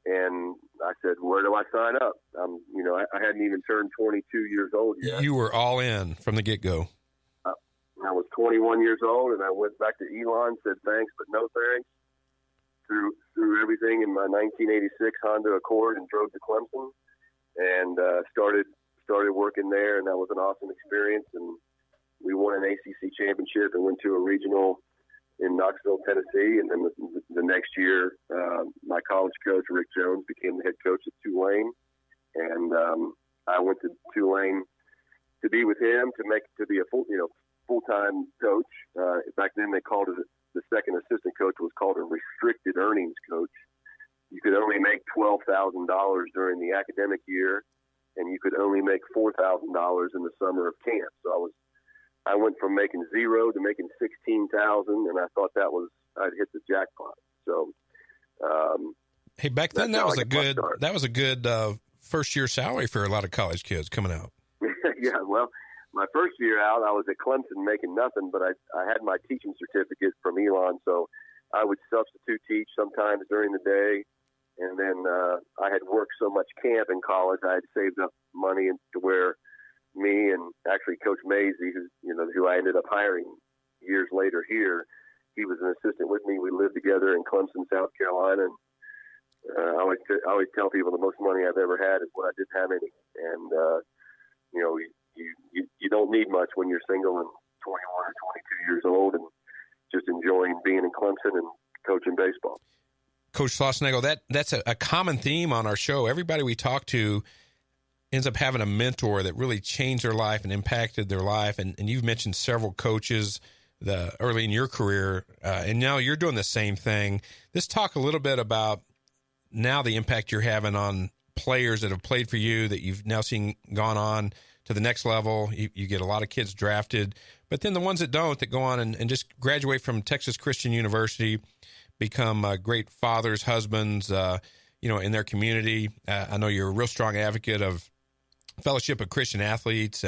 And I said, where do I sign up? I hadn't even turned 22 years old yet. You were all in from the get-go. I was 21 years old, and I went back to Elon, said thanks, but no thanks. Threw everything in my 1986 Honda Accord and drove to Clemson, and started working there, and that was an awesome experience. And we won an ACC championship and went to a regional in Knoxville, Tennessee. And then the next year, my college coach, Rick Jones, became the head coach at Tulane. And I went to Tulane to be with him, to be a full-time coach. Back then they called it, the second assistant coach was called a restricted earnings coach. You could only make $12,000 during the academic year, and you could only make $4,000 in the summer of camp. So I went from making zero to making $16,000, and I thought I'd hit the jackpot. So, hey, back then that was a good first year salary for a lot of college kids coming out. Yeah, well, my first year out, I was at Clemson making nothing, but I had my teaching certificate from Elon, so I would substitute teach sometimes during the day. And then I had worked so much camp in college, I had saved up money to where me and actually Coach Mazey, who I ended up hiring years later here, he was an assistant with me. We lived together in Clemson, South Carolina. And I always tell people the most money I've ever had is when I didn't have any. And you don't need much when you're single and 21 or 22 years old and just enjoying being in Clemson and coaching baseball. Coach Schlossnagle, that's a common theme on our show. Everybody we talk to ends up having a mentor that really changed their life and impacted their life. And you've mentioned several coaches early in your career, and now you're doing the same thing. Let's talk a little bit about now the impact you're having on players that have played for you that you've now seen gone on to the next level. You get a lot of kids drafted, but then the ones that don't, that go on and just graduate from Texas Christian University, become great fathers, husbands, in their community. I know you're a real strong advocate of Fellowship of Christian Athletes.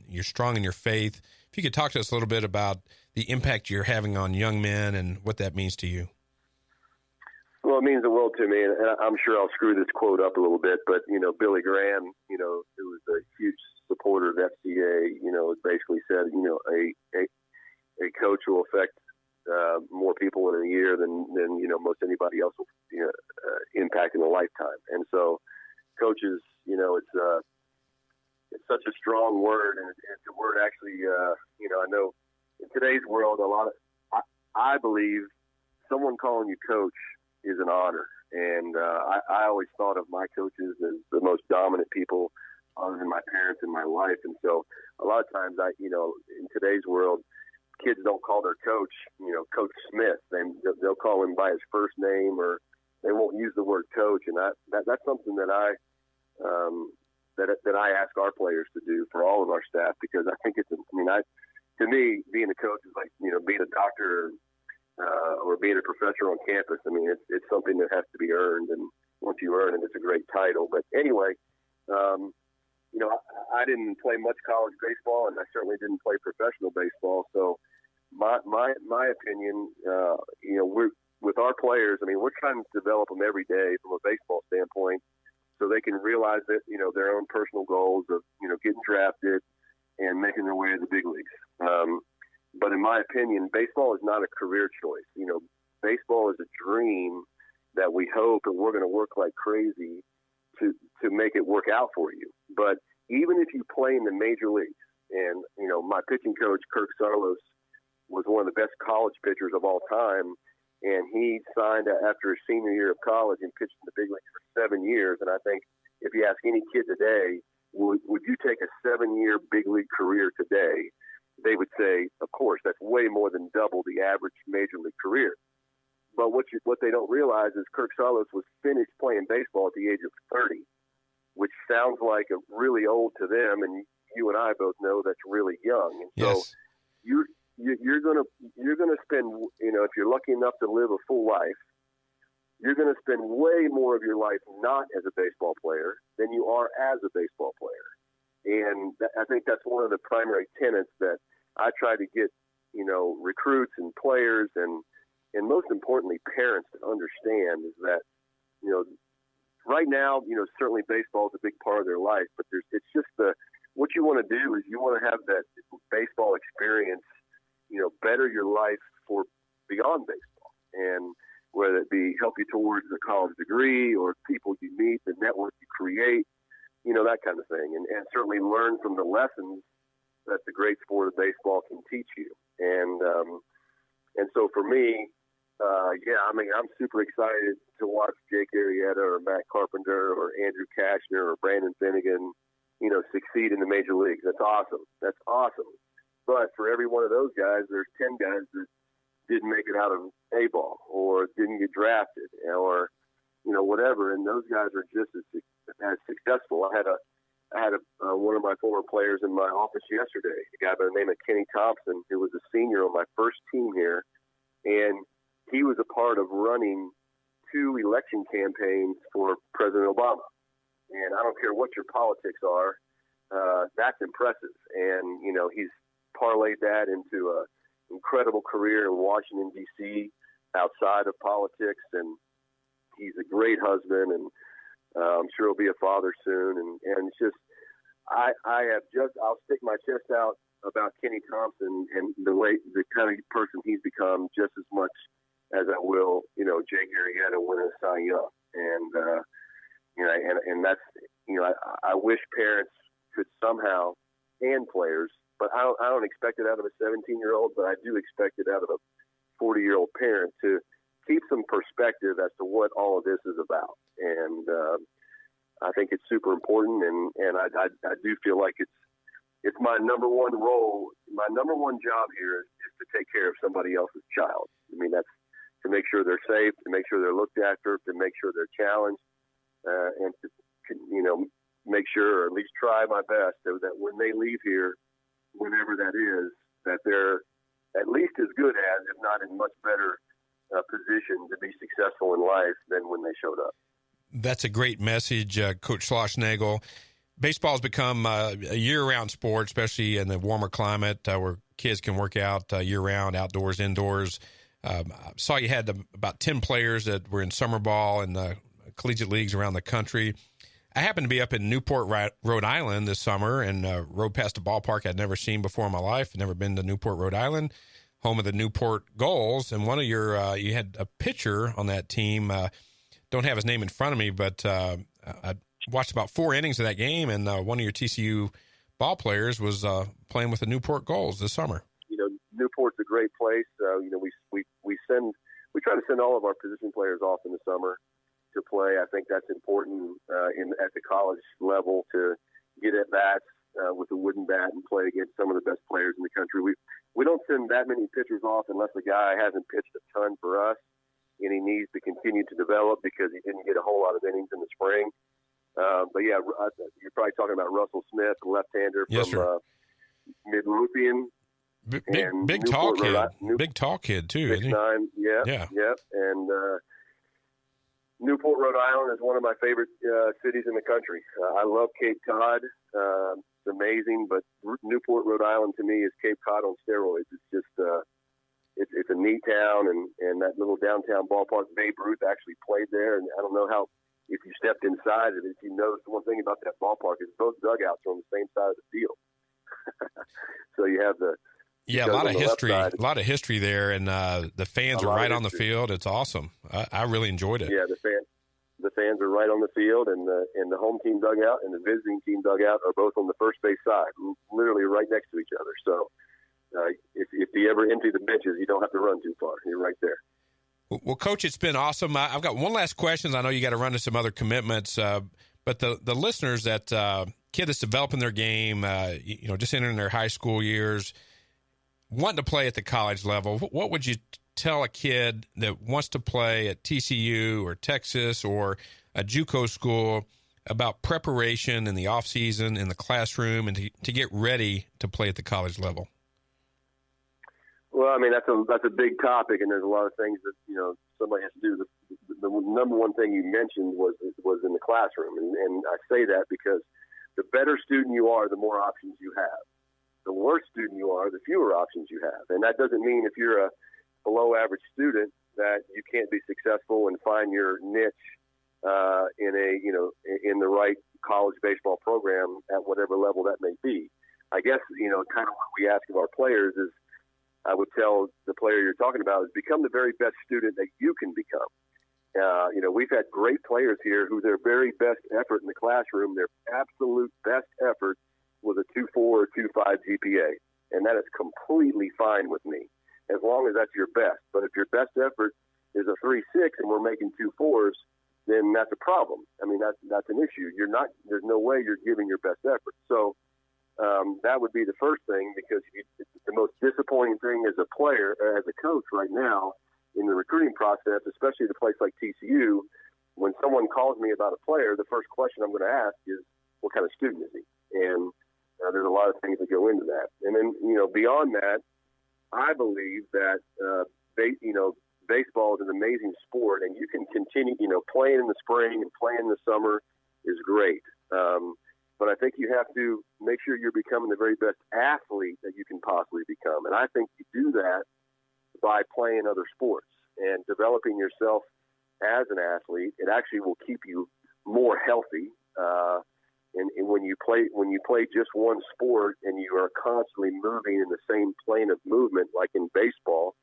You're strong in your faith. If you could talk to us a little bit about the impact you're having on young men and what that means to you. Well, it means the world to me, and I'm sure I'll screw this quote up a little bit, but, Billy Graham, who was a huge supporter of FCA, basically said, a coach will affect more people in a year than most anybody else will impact in a lifetime. And so coaches, it's such a strong word, and it's a word actually, I know in today's world, I believe someone calling you coach is an honor. And I always thought of my coaches as the most dominant people other than my parents in my life. And so a lot of times in today's world, kids don't call their coach, Coach Smith. They'll call him by his first name, or they won't use the word coach. And that's something that I ask our players to do for all of our staff, because I think to me, being a coach is like, being a doctor or being a professor on campus. I mean, it's something that has to be earned, and once you earn it, it's a great title. But anyway, I didn't play much college baseball, and I certainly didn't play professional baseball. So my opinion, we're with our players. I mean, we're trying to develop them every day from a baseball standpoint, so they can realize that their own personal goals of getting drafted and making their way to the big leagues. But in my opinion, baseball is not a career choice. Baseball is a dream that we hope, and we're going to work like crazy to make it work out for you. But even if you play in the major leagues, and my pitching coach Kirk Saarloos was one of the best college pitchers of all time, and he signed after his senior year of college and pitched in the big leagues for 7 years. And I think if you ask any kid today, would you take a 7-year big league career today, they would say, of course, that's way more than double the average major league career. But what they don't realize is Kirk Saarloos was finished playing baseball at the age of 30, which sounds like a really old to them, and you and I both know that's really young. And yes. So you're gonna spend, if you're lucky enough to live a full life, you're going to spend way more of your life not as a baseball player than you are as a baseball player. And I think that's one of the primary tenets that I try to get, recruits and players and most importantly, parents to understand, is that, right now, certainly baseball is a big part of their life, but it's just what you want to do is you want to have that baseball experience, better your life for beyond baseball, and whether it be help you towards a college degree or people you meet, the network you create, that kind of thing, and certainly learn from the lessons that the great sport of baseball can teach you. And so for me, I'm super excited to watch Jake Arrieta or Matt Carpenter or Andrew Kashner or Brandon Finnegan, succeed in the major leagues. That's awesome. But for every one of those guys, there's 10 guys that didn't make it out of A-ball or didn't get drafted or, whatever. And those guys are just as successful. I had one of my former players in my office yesterday, a guy by the name of Kenny Thompson, who was a senior on my first team here. And he was a part of running 2 election campaigns for President Obama. And I don't care what your politics are, that's impressive. And, he's parlayed that into an incredible career in Washington, D.C., outside of politics. And he's a great husband, and I'm sure he'll be a father soon. And it's just, I'll stick my chest out about Kenny Thompson and the kind of person he's become just as much as I will, Jake Arrieta winning a Cy Young. And that's, I wish parents could somehow, and players, but I don't expect it out of a 17-year-old, but I do expect it out of a 40-year-old parent to keep some perspective as to what all of this is about. And I think it's super important, and I do feel like it's my number one role. My number one job here is to take care of somebody else's child. I mean, that's to make sure they're safe, to make sure they're looked after, to make sure they're challenged, and to make sure, or at least try my best, so that when they leave here, whenever that is, that they're at least as good as, if not in much better position to be successful in life than when they showed up. That's a great message, Coach Schlossnagle. Baseball has become a year-round sport, especially in the warmer climate where kids can work out year-round, outdoors, indoors. I saw you had about 10 players that were in summer ball in the collegiate leagues around the country. I happened to be up in Newport, Rhode Island this summer and rode past a ballpark I'd never seen before in my life. I'd never been to Newport, Rhode Island, home of the Newport Gulls. And one of you had a pitcher on that team. Don't have his name in front of me, but I watched about 4 innings of that game, and one of your TCU ball players was playing with the Newport Gulls this summer. Newport's a great place. We try to send all of our position players off in the summer to play. I think that's important at the college level to get at bats with a wooden bat and play against some of the best players in the country. We don't send that many pitchers off unless the guy hasn't pitched a ton for us and he needs to continue to develop because he didn't get a whole lot of innings in the spring. But yeah, you're probably talking about Russell Smith, left-hander from Midlothian. Big tall kid. Big tall kid too. 6'9", yeah. And Newport, Rhode Island is one of my favorite cities in the country. I love Cape Cod. It's amazing, but Newport, Rhode Island to me is Cape Cod on steroids. It's just it's a neat town, and that little downtown ballpark. Babe Ruth actually played there, and I don't know how, if you stepped inside it, if you noticed one thing about that ballpark is both dugouts are on the same side of the field. So you have a lot of history, there, and the fans are right on the field. It's awesome. I really enjoyed it. Yeah, the fans are right on the field, and the home team dugout and the visiting team dugout are both on the first base side, literally right next to each other. So if you ever empty the benches, you don't have to run too far. You're right there. Well, Coach, it's been awesome. I've got one last question. I know you got to run to some other commitments, but the listeners, that kid that's developing their game, just entering their high school years, wanting to play at the college level, what would you tell a kid that wants to play at TCU or Texas or a JUCO school about preparation in the off season, in the classroom, and to get ready to play at the college level? Well, I mean, that's a big topic, and there's a lot of things that somebody has to do. The number one thing you mentioned was in the classroom, and I say that because the better student you are, the more options you have. The worse student you are, the fewer options you have. And that doesn't mean if you're a below average student that you can't be successful and find your niche in the right college baseball program at whatever level that may be. I guess, kind of what we ask of our players is, I would tell the player you're talking about is become the very best student that you can become. We've had great players here who their very best effort in the classroom, their absolute best effort was a 2.4 or 2.5 GPA. And that is completely fine with me, as long as that's your best. But if your best effort is a 3.6 and we're making 2.4s, then that's a problem. I mean, that's an issue. There's no way you're giving your best effort. So that would be the first thing, because the most disappointing thing as a player, as a coach right now in the recruiting process, especially at a place like TCU, when someone calls me about a player, the first question I'm going to ask is, what kind of student is he? And there's a lot of things that go into that. And then, beyond that, I believe that, baseball is an amazing sport, and you can continue, playing in the spring and playing in the summer is great. But I think you have to make sure you're becoming the very best athlete that you can possibly become. And I think you do that by playing other sports and developing yourself as an athlete. It actually will keep you more healthy. And when you play just one sport and you are constantly moving in the same plane of movement, like in baseball,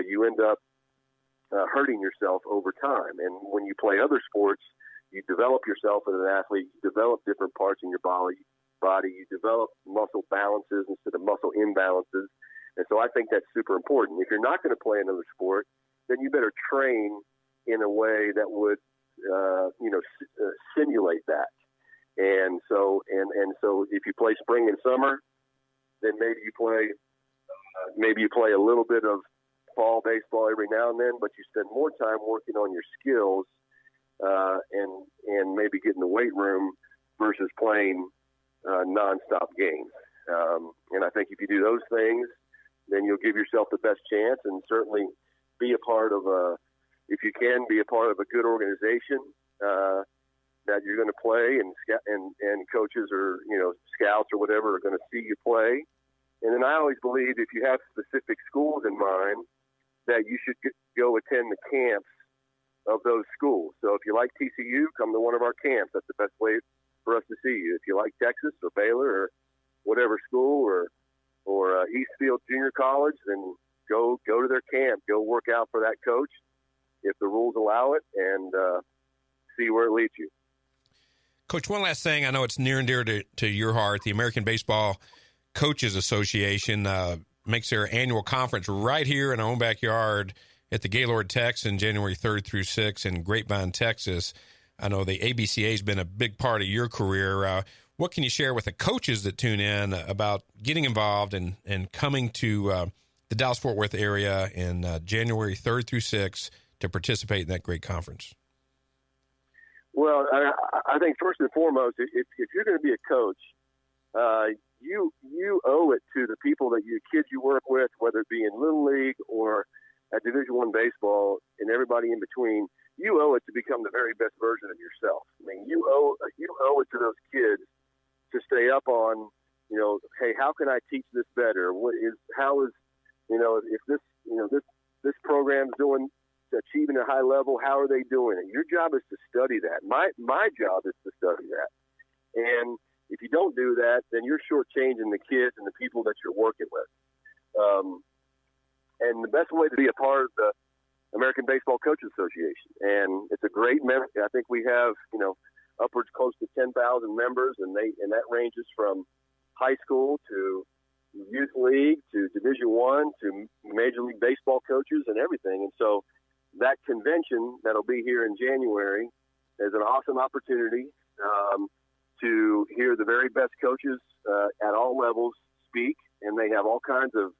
you end up hurting yourself over time. And when you play other sports, you develop yourself as an athlete, you develop different parts in your body, you develop muscle balances instead of muscle imbalances. And so I think that's super important. If you're not going to play another sport, then you better train in a way that would, simulate that. And so if you play spring and summer, then maybe you play a little bit of fall baseball every now and then, but you spend more time working on your skills and maybe get in the weight room versus playing nonstop games. And I think if you do those things, then you'll give yourself the best chance, and certainly be a part of a good organization that you're going to play, and coaches or scouts or whatever are going to see you play. And then I always believe if you have specific schools in mind, that you should go attend the camps of those schools. So if you like TCU, come to one of our camps. That's the best way for us to see you. If you like Texas or Baylor or whatever school or Eastfield Junior College, then go to their camp. Go work out for that coach if the rules allow it, and see where it leads you. Coach, one last thing. I know it's near and dear to your heart. The American Baseball Coaches Association makes their annual conference right here in our own backyard at the Gaylord Texan, January 3rd through 6th in Grapevine, Texas. I know the ABCA has been a big part of your career. What can you share with the coaches that tune in about getting involved and coming to the Dallas-Fort Worth area in January 3rd through 6th to participate in that great conference? Well, I think first and foremost, if you're going to be a coach, you owe it to the people that your kids you work with, whether it be in Little League or at Division I baseball and everybody in between. You owe it to become the very best version of yourself. I mean, you owe it to those kids to stay up on, hey, how can I teach this better? If this program's achieving a high level, how are they doing it? Your job is to study that. My job is to study that. And if you don't do that, then you're shortchanging the kids and the people that you're working with. And the best way to be a part of the American Baseball Coaches Association, and it's a great member. I think we have, upwards close to 10,000 members, and that ranges from high school to youth league to Division I to Major League Baseball coaches and everything. And so that convention that'll be here in January is an awesome opportunity to hear the very best coaches at all levels speak, and they have all kinds of.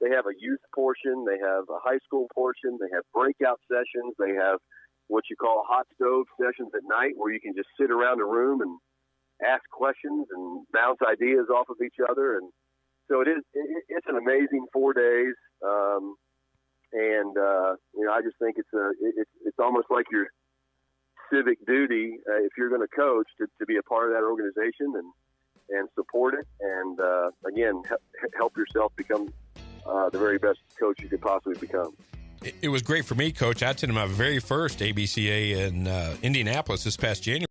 They have a youth portion, they have a high school portion, they have breakout sessions, they have what you call hot stove sessions at night where you can just sit around a room and ask questions and bounce ideas off of each other. And so it's an amazing 4 days. I just think it's almost like your civic duty if you're going to coach to be a part of that organization and support it. And again, help yourself become the very best coach you could possibly become. It was great for me, Coach. I attended my very first ABCA in Indianapolis this past January.